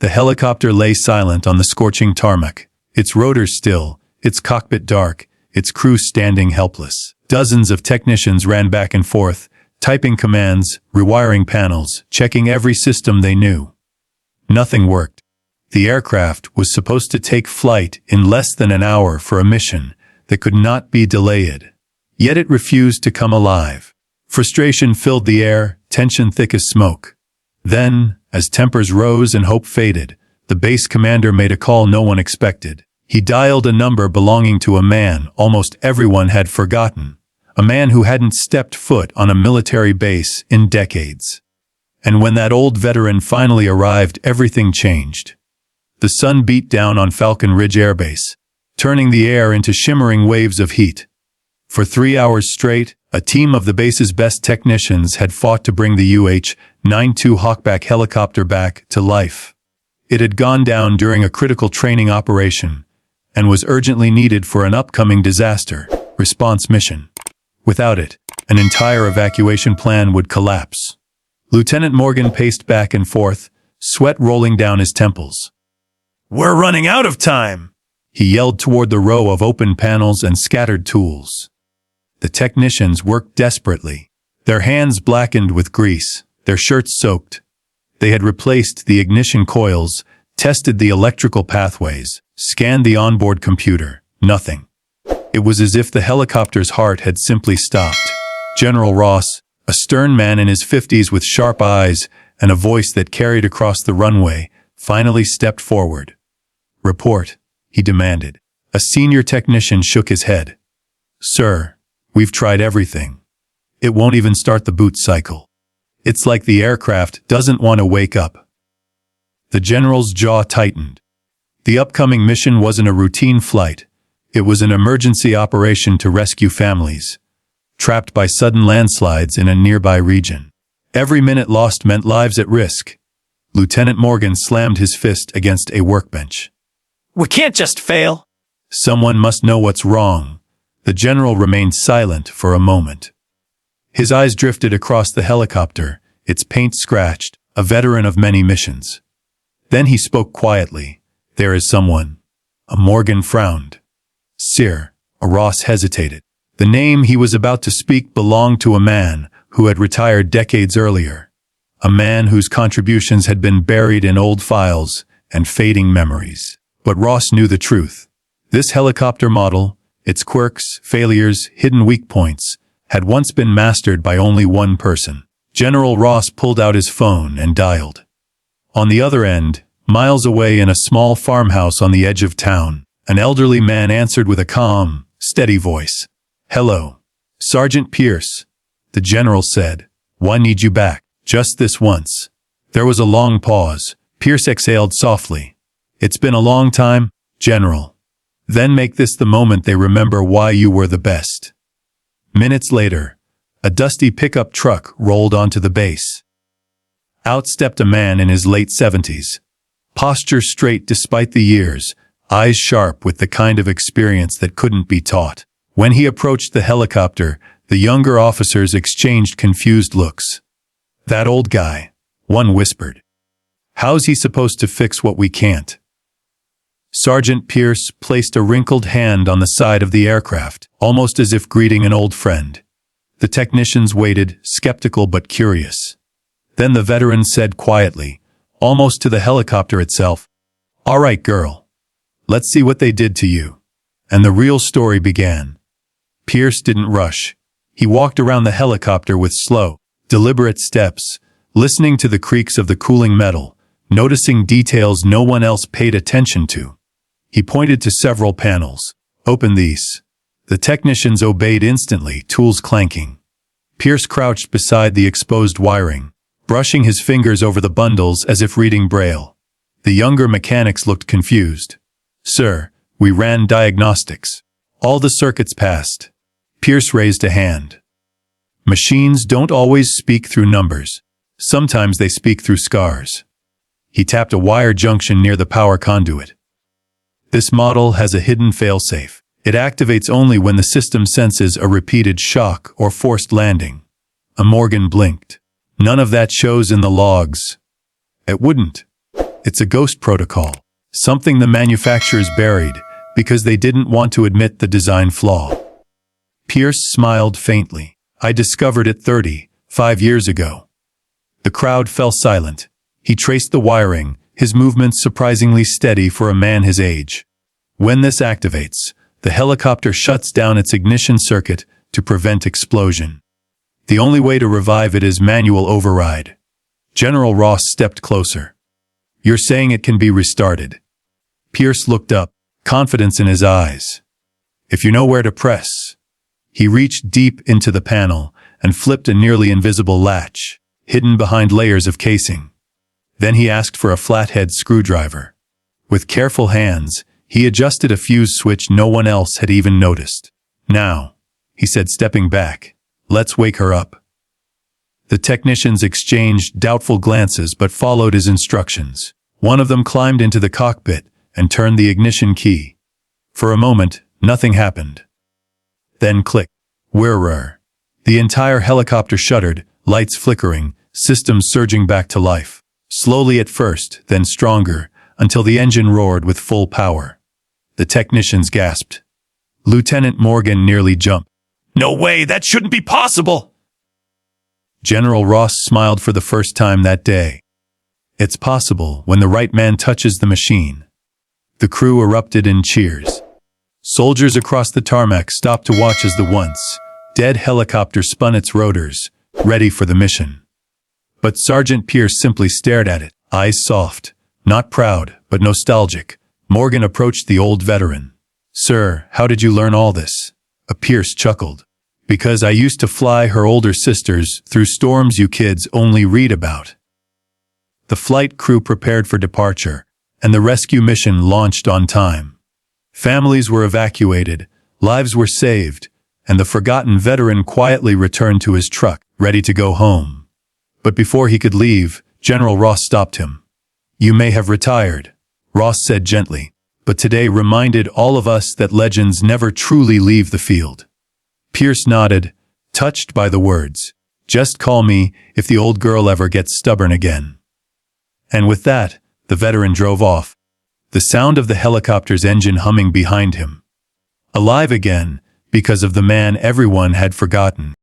The helicopter lay silent on the scorching tarmac, its rotors still, its cockpit dark, its crew standing helpless. Dozens of technicians ran back and forth, typing commands, rewiring panels, checking every system they knew. Nothing worked. The aircraft was supposed to take flight in less than an hour for a mission that could not be delayed. Yet it refused to come alive. Frustration filled the air, tension thick as smoke. Then, as tempers rose and hope faded, the base commander made a call no one expected. He dialed a number belonging to a man almost everyone had forgotten, a man who hadn't stepped foot on a military base in decades. And when that old veteran finally arrived, everything changed. The sun beat down on Falcon Ridge Airbase, turning the air into shimmering waves of heat. For 3 hours straight, a team of the base's best technicians had fought to bring the UH-92 Hawkback helicopter back to life. It had gone down during a critical training operation and was urgently needed for an upcoming disaster response mission. Without it, an entire evacuation plan would collapse. Lieutenant Morgan paced back and forth, sweat rolling down his temples. "We're running out of time!" he yelled toward the row of open panels and scattered tools. The technicians worked desperately, their hands blackened with grease, their shirts soaked. They had replaced the ignition coils, tested the electrical pathways, scanned the onboard computer. Nothing. It was as if the helicopter's heart had simply stopped. General Ross, a stern man in his 50s with sharp eyes and a voice that carried across the runway, finally stepped forward. "Report," he demanded. A senior technician shook his head. "Sir, we've tried everything. It won't even start the boot cycle. It's like the aircraft doesn't want to wake up." The general's jaw tightened. The upcoming mission wasn't a routine flight. It was an emergency operation to rescue families trapped by sudden landslides in a nearby region. Every minute lost meant lives at risk. Lieutenant Morgan slammed his fist against a workbench. "We can't just fail." "Someone must know what's wrong." The general remained silent for a moment. His eyes drifted across the helicopter, its paint scratched, a veteran of many missions. Then he spoke quietly. "There is someone." A Morgan frowned. "Sir." A Ross hesitated. The name he was about to speak belonged to a man who had retired decades earlier. A man whose contributions had been buried in old files and fading memories. But Ross knew the truth. This helicopter model, its quirks, failures, hidden weak points, had once been mastered by only one person. General Ross pulled out his phone and dialed. On the other end, miles away in a small farmhouse on the edge of town, an elderly man answered with a calm, steady voice. "Hello. Sergeant Pierce," the general said. "I need you back. Just this once." There was a long pause. Pierce exhaled softly. "It's been a long time, General. Then make this the moment they remember why you were the best." Minutes later, a dusty pickup truck rolled onto the base. Out stepped a man in his late 70s. Posture straight despite the years, eyes sharp with the kind of experience that couldn't be taught. When he approached the helicopter, the younger officers exchanged confused looks. "That old guy," one whispered. "How's he supposed to fix what we can't?" Sergeant Pierce placed a wrinkled hand on the side of the aircraft, almost as if greeting an old friend. The technicians waited, skeptical but curious. Then the veteran said quietly, almost to the helicopter itself, "All right, girl. Let's see what they did to you." And the real story began. Pierce didn't rush. He walked around the helicopter with slow, deliberate steps, listening to the creaks of the cooling metal, noticing details no one else paid attention to. He pointed to several panels. "Open these." The technicians obeyed instantly, tools clanking. Pierce crouched beside the exposed wiring, brushing his fingers over the bundles as if reading Braille. The younger mechanics looked confused. "Sir, we ran diagnostics. All the circuits passed." Pierce raised a hand. "Machines don't always speak through numbers. Sometimes they speak through scars." He tapped a wire junction near the power conduit. "This model has a hidden failsafe. It activates only when the system senses a repeated shock or forced landing." A Morgan blinked. "None of that shows in the logs." "It wouldn't. It's a ghost protocol, something the manufacturers buried because they didn't want to admit the design flaw. Pierce smiled faintly. I discovered it 35 years ago. The crowd fell silent. He traced the wiring, his movements surprisingly steady for a man his age. When this activates, the helicopter shuts down its ignition circuit to prevent explosion. The only way to revive it is manual override. General Ross stepped closer. You're saying it can be restarted? Pierce looked up, confidence in his eyes. If you know where to press. He reached deep into the panel and flipped a nearly invisible latch, hidden behind layers of casing. Then he asked for a flathead screwdriver. With careful hands, he adjusted a fuse switch no one else had even noticed. Now, he said, stepping back, let's wake her up. The technicians exchanged doubtful glances but followed his instructions. One of them climbed into the cockpit and turned the ignition key. For a moment, nothing happened. Then click. Whirr. The entire helicopter shuddered, lights flickering, systems surging back to life. Slowly at first, then stronger, until the engine roared with full power. The technicians gasped. Lieutenant Morgan nearly jumped. No way, that shouldn't be possible! General Ross smiled for the first time that day. It's possible when the right man touches the machine. The crew erupted in cheers. Soldiers across the tarmac stopped to watch as the once dead helicopter spun its rotors, ready for the mission. But Sergeant Pierce simply stared at it, eyes soft, not proud, but nostalgic. Morgan approached the old veteran. Sir, how did you learn all this? Pierce chuckled. Because I used to fly her older sisters through storms you kids only read about. The flight crew prepared for departure, and the rescue mission launched on time. Families were evacuated, lives were saved, and the forgotten veteran quietly returned to his truck, ready to go home. But before he could leave, General Ross stopped him. You may have retired, Ross said gently, but today reminded all of us that legends never truly leave the field. Pierce nodded, touched by the words. Just call me if the old girl ever gets stubborn again. And with that, the veteran drove off, the sound of the helicopter's engine humming behind him. Alive again, because of the man everyone had forgotten.